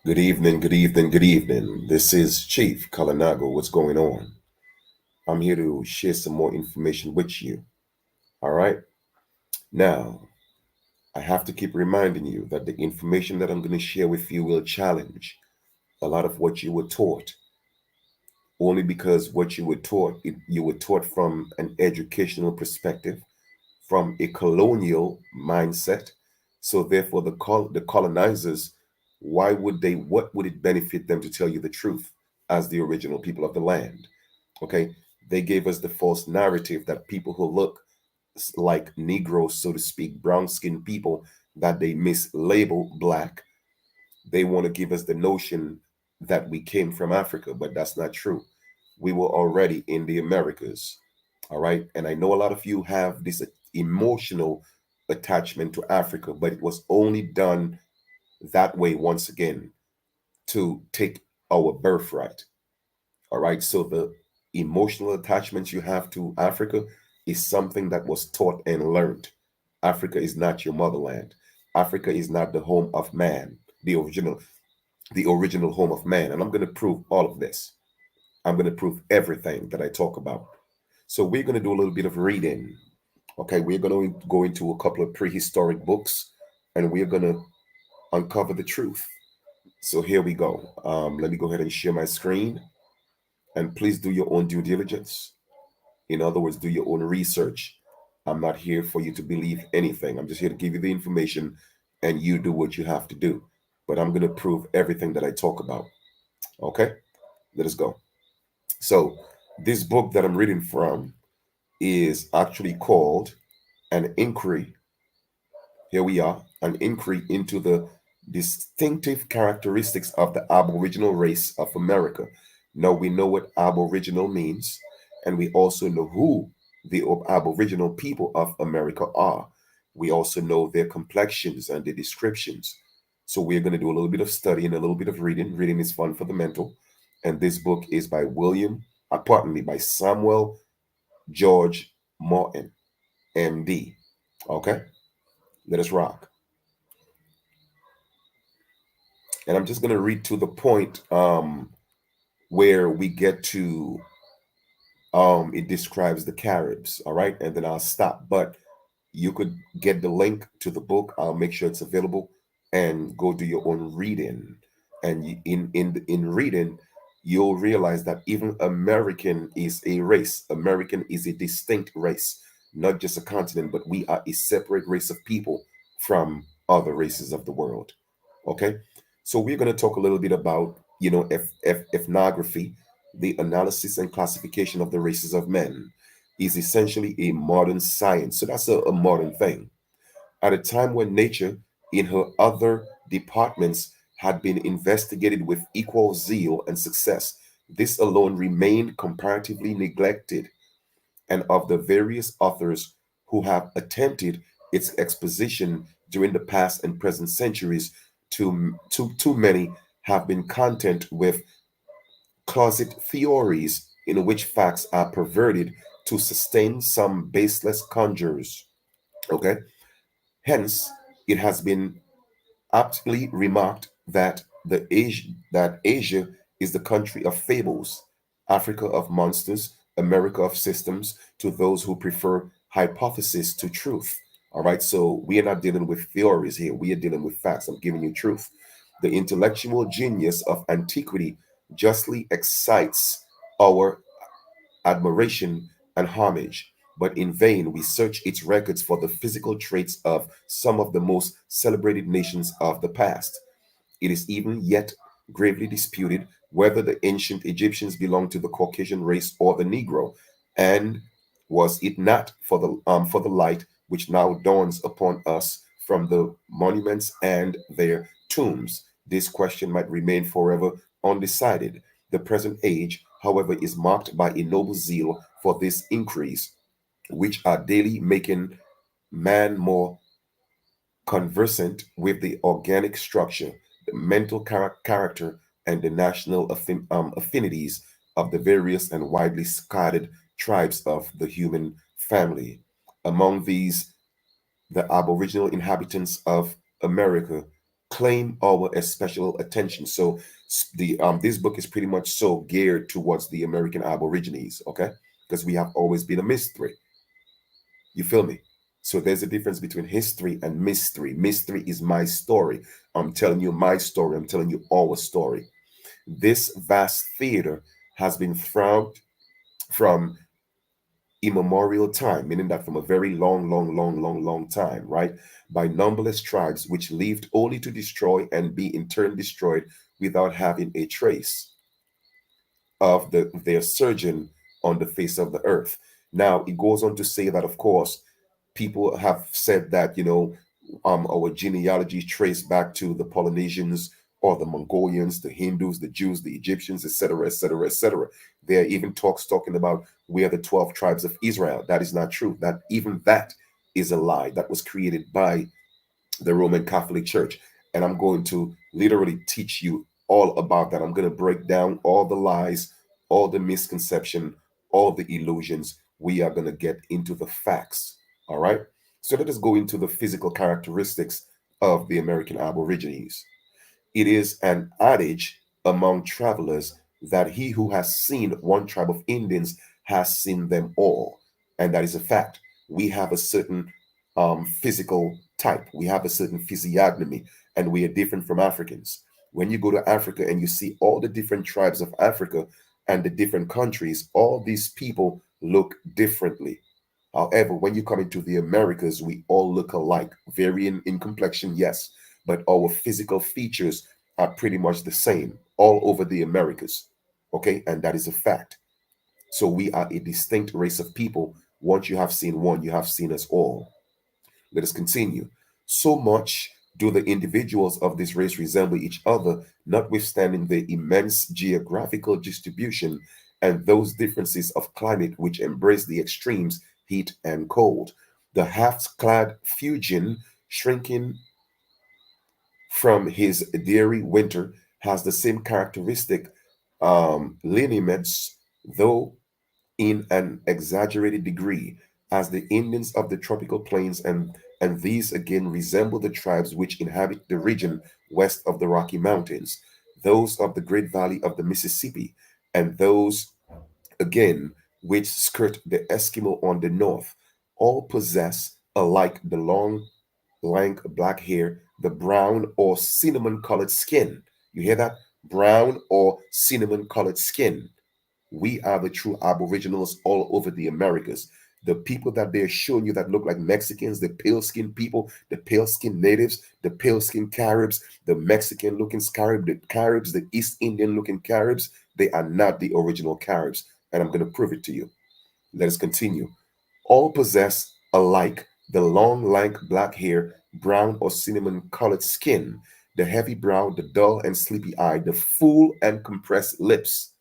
Good evening, good evening, good evening. This is Chief Kalanago. What's going on? I'm here to share some more information with you. All right. Now, I have to keep reminding you that the information that I'm going to share with you will challenge a lot of what you were taught, only because what you were taught, you were taught from an educational perspective, from a colonial mindset. So, therefore, the colonizers, what would it benefit them to tell you the truth as the original people of the land? Okay. They gave us the false narrative that people who look like Negroes, so to speak, brown skinned people, that they mislabel black, they want to give us the notion that we came from Africa, but that's not true. We were already in the Americas. All right. And I know a lot of you have this emotional attachment to Africa, but it was only done that way once again to take our birthright. All right. So the emotional attachments you have to Africa is something that was taught and learned. Africa is not your motherland. Africa is not the home of man, the original home of man. And I'm going to prove all of this. I'm going to prove everything that I talk about. So we're going to do a little bit of reading. Okay, we're going to go into a couple of prehistoric books and we're going to uncover the truth. So here we go. Let me go ahead and share my screen, and please do your own due diligence. In other words, do your own research. I'm not here for you to believe anything. I'm just here to give you the information and you do what you have to do. But I'm going to prove everything that I talk about. Okay, let us go. So, this book that I'm reading from is actually called An Inquiry. Here we are, an inquiry into the distinctive characteristics of the Aboriginal race of America. Now we know what Aboriginal means, and we also know who the Aboriginal people of America are. We also know their complexions and their descriptions. So we're going to do a little bit of studying, a little bit of reading. Reading is fun for the mental. And this book is by by Samuel George Morton, MD. Okay, let us rock. And I'm just going to read to the point where we get to it describes the Caribs, all right, and then I'll stop. But you could get the link to the book. I'll make sure it's available, and go do your own reading. And in reading, you'll realize that even American is a race. American is a distinct race, not just a continent, but we are a separate race of people from other races of the world. Okay, so we're going to talk a little bit about ethnography. The analysis and classification of the races of men is essentially a modern science. So that's a modern thing. At a time when nature, in her other departments, had been investigated with equal zeal and success, this alone remained comparatively neglected. And of the various authors who have attempted its exposition during the past and present centuries, too many have been content with closet theories in which facts are perverted to sustain some baseless conjures. Okay? Hence, it has been aptly remarked that Asia is the country of fables, Africa of monsters, America of systems, to those who prefer hypothesis to truth. All right, so we are not dealing with theories here. We are dealing with facts. I'm giving you truth. The intellectual genius of antiquity justly excites our admiration and homage, but in vain we search its records for the physical traits of some of the most celebrated nations of the past. It is even yet gravely disputed whether the ancient Egyptians belonged to the Caucasian race or the Negro, and was it not for the light which now dawns upon us from the monuments and their tombs, this question might remain forever undecided. The present age, however, is marked by a noble zeal for this increase, which are daily making man more conversant with the organic structure, the mental character, and the national affinities of the various and widely scattered tribes of the human family. Among these, the Aboriginal inhabitants of America. claim our special attention. So the this book is pretty much so geared towards the American Aborigines, okay? Because we have always been a mystery. You feel me? So there's a difference between history and mystery. Mystery is my story. I'm telling you my story. I'm telling you our story. This vast theater has been throughout from immemorial time, meaning that from a very long time, right? By numberless tribes which lived only to destroy and be in turn destroyed without having a trace of their surgeon on the face of the earth. Now, it goes on to say that, of course, people have said that, our genealogy traced back to the Polynesians or the Mongolians, the Hindus, the Jews, the Egyptians, etc., etc., etc. There are even talks talking about we are the 12 tribes of Israel. That is not true. That even that is a lie that was created by the Roman Catholic Church. And I'm going to literally teach you all about that. I'm going to break down all the lies, all the misconception, all the illusions. We are going to get into the facts. All right. So let us go into the physical characteristics of the American Aborigines. It is an adage among travelers that he who has seen one tribe of Indians has seen them all. And that is a fact. We have a certain physical type, we have a certain physiognomy, and we are different from Africans. When you go to Africa and you see all the different tribes of Africa and the different countries, all these people look differently. However, when you come into the Americas, we all look alike, varying in complexion, yes, but our physical features are pretty much the same all over the Americas. Okay, and that is a fact. So we are a distinct race of people. Once you have seen one, you have seen us all. Let us continue. So much do the individuals of this race resemble each other, notwithstanding the immense geographical distribution and those differences of climate which embrace the extremes, heat and cold. The half clad Fuegian, shrinking from his dairy winter, has the same characteristic lineaments, though in an exaggerated degree, as the Indians of the tropical plains, and these again resemble the tribes which inhabit the region west of the Rocky Mountains, those of the Great Valley of the Mississippi, and those again which skirt the Eskimo on the north. All possess alike the long, lank black hair, the brown or cinnamon colored skin. You hear that? Brown or cinnamon colored skin. We are the true aboriginals all over the Americas. The people that they're showing you that look like Mexicans, the pale skinned people, the pale skinned natives, the pale skinned Caribs, the Mexican looking Caribs, the East Indian looking Caribs, they are not the original Caribs. And I'm going to prove it to you. Let us continue. All possess alike the long, lank black hair, brown or cinnamon colored skin, the heavy brow, the dull and sleepy eye, the full and compressed lips.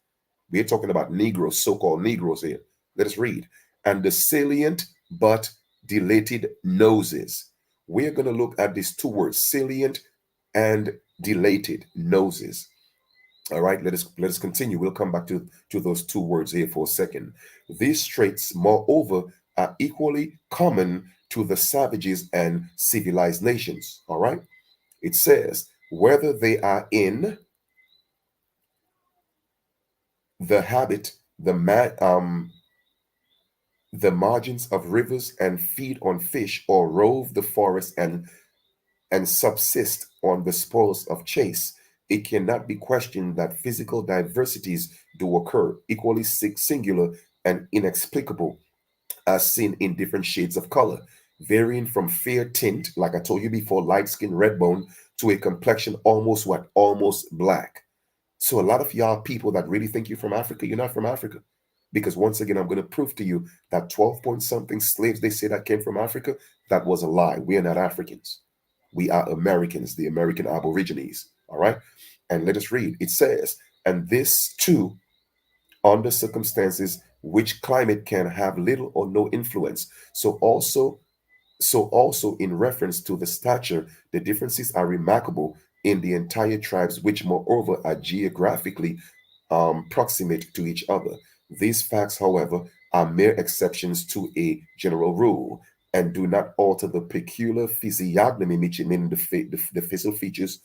We're talking about Negroes, so called Negroes here. Let us read. And the salient but dilated noses. We're going to look at these two words, salient and dilated noses. All right, let us continue. We'll come back to those two words here for a second. These traits, moreover, are equally common to the savages and civilized nations. All right, it says whether they are in the habit, the margins of rivers and feed on fish, or rove the forest and subsist on the spoils of chase, it cannot be questioned that physical diversities do occur, equally singular and inexplicable, as seen in different shades of color, varying from fair tint, like I told you before, light skin, red bone, to a complexion almost what? Almost black. So a lot of y'all people that really think you're from Africa, you're not from Africa. Because once again, I'm going to prove to you that 12 point something slaves they say that came from Africa, that was a lie. We are not Africans. We are Americans, the American Aborigines. All right. And let us read. It says, and this too under circumstances which climate can have little or no influence. So also in reference to the stature, the differences are remarkable in the entire tribes, which moreover are geographically proximate to each other. These facts, however, are mere exceptions to a general rule. and do not alter the peculiar physiognomy, meaning the physical features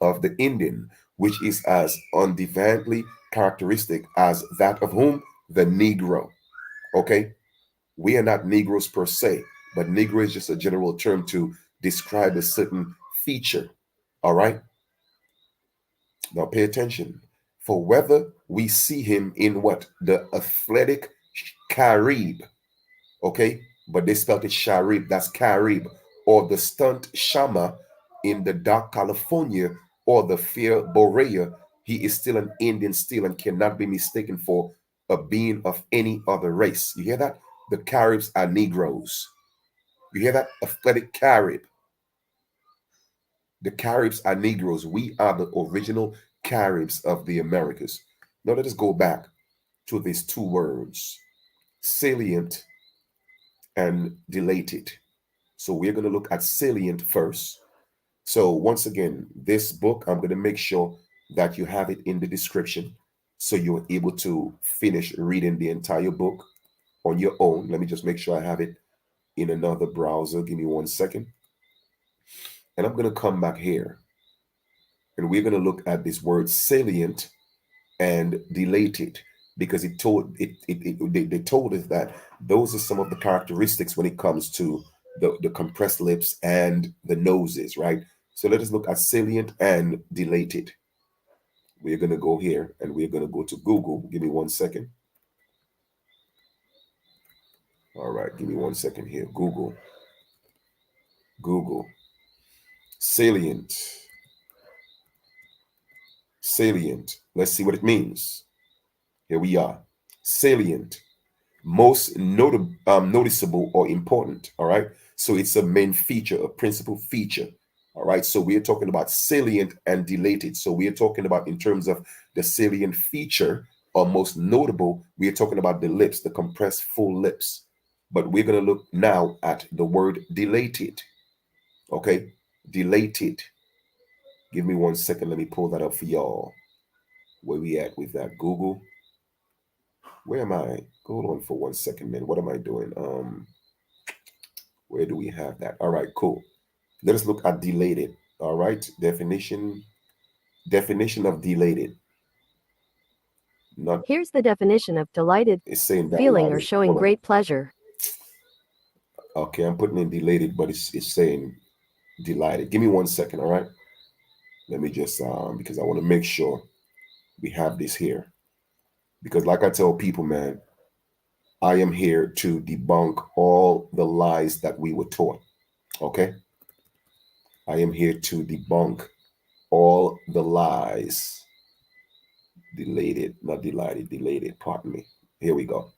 of the Indian, which is as undeniably characteristic as that of whom? The Negro. Okay? We are not Negroes per se, but Negro is just a general term to describe a certain feature. All right? Now pay attention. For whether we see him in what? The athletic Carib, okay? But they spelled it Sharib, that's Carib, or the stunt Shama in the dark California, or the fair Borea, he is still an Indian still and cannot be mistaken for a being of any other race. You hear that? The Caribs are Negroes. You hear that? Athletic Carib. The Caribs are Negroes. We are the original Caribs of the Americas. Now let us go back to these two words, salient and dilated. So we're going to look at salient first. So once again, this book, I'm going to make sure that you have it in the description so you're able to finish reading the entire book on your own. Let me just make sure I have it in another browser. Give me 1 second. And I'm going to come back here and we're going to look at this word salient and dilated because they told us that those are some of the characteristics when it comes to the compressed lips and the noses, right? So let us look at salient and dilated. We're going to go here and we're going to go to Google. Give me 1 second. All right, give me 1 second here. Google salient. Let's see what it means. Here we are. Salient, most noticeable or important. All right. So it's a main feature, a principal feature. All right. So we're talking about salient and dilated. So we're talking about in terms of the salient feature or most notable, we're talking about the lips, the compressed full lips. But we're going to look now at the word dilated. Okay. Dilated. Give me 1 second. Let me pull that up for y'all. Where we at with that? Google. Where am I? Hold on for 1 second, man. What am I doing? Where do we have that? All right, cool. Let us look at dilated. All right, definition of dilated. Not Here's the definition of delighted: it's saying that feeling or loudly. showing Hold on. great pleasure. Okay, I'm putting in dilated, but it's saying delighted. Give me 1 second. All right. Let me just because I want to make sure we have this here. Because like I tell people, man, I am here to debunk all the lies that we were taught. Okay. I am here to debunk all the lies. Delated, not delighted, delated, pardon me. Here we go.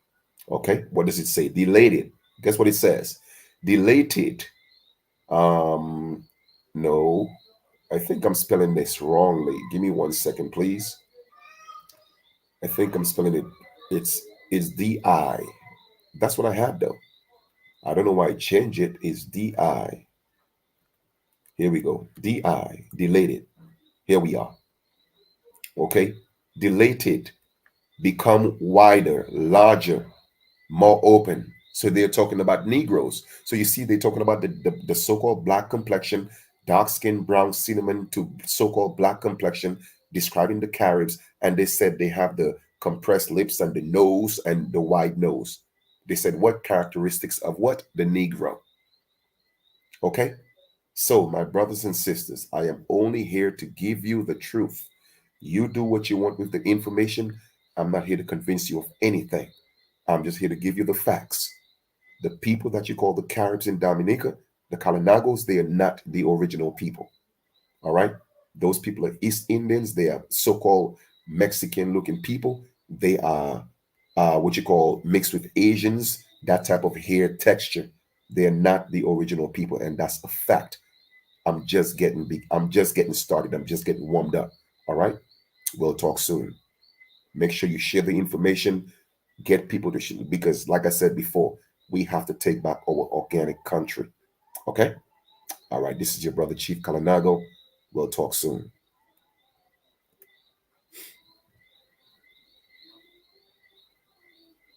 Okay, what does it say? Delated. Guess what it says? Delated. Um, no, I think I'm spelling this wrongly. Give me 1 second, please. I think I'm spelling it. It's D-I. That's what I have though. I don't know why I changed it. It's D-I. Here we go. D-I. Delated. Here we are. Okay. Dilated, become wider, larger, more open. So they're talking about Negroes. So you see, they're talking about the so-called black complexion, dark skin, brown, cinnamon to so-called black complexion, describing the Caribs. And they said they have the compressed lips and the nose and the wide nose. They said what characteristics of what? The Negro. Okay. So, my brothers and sisters, I am only here to give you the truth. You do what you want with the information. I'm not here to convince you of anything. I'm just here to give you the facts. The people that you call the Caribs in Dominica, the Kalinagos, they are not the original people. All right? Those people are East Indians. They are so called Mexican looking people. They are what you call mixed with Asians, that type of hair texture. They are not the original people, and that's a fact. I'm just getting started. I'm just getting warmed up. All right. We'll talk soon. Make sure you share the information. Get people to share because, like I said before, we have to take back our organic country. Okay. All right. This is your brother Chief Kalinago. We'll talk soon.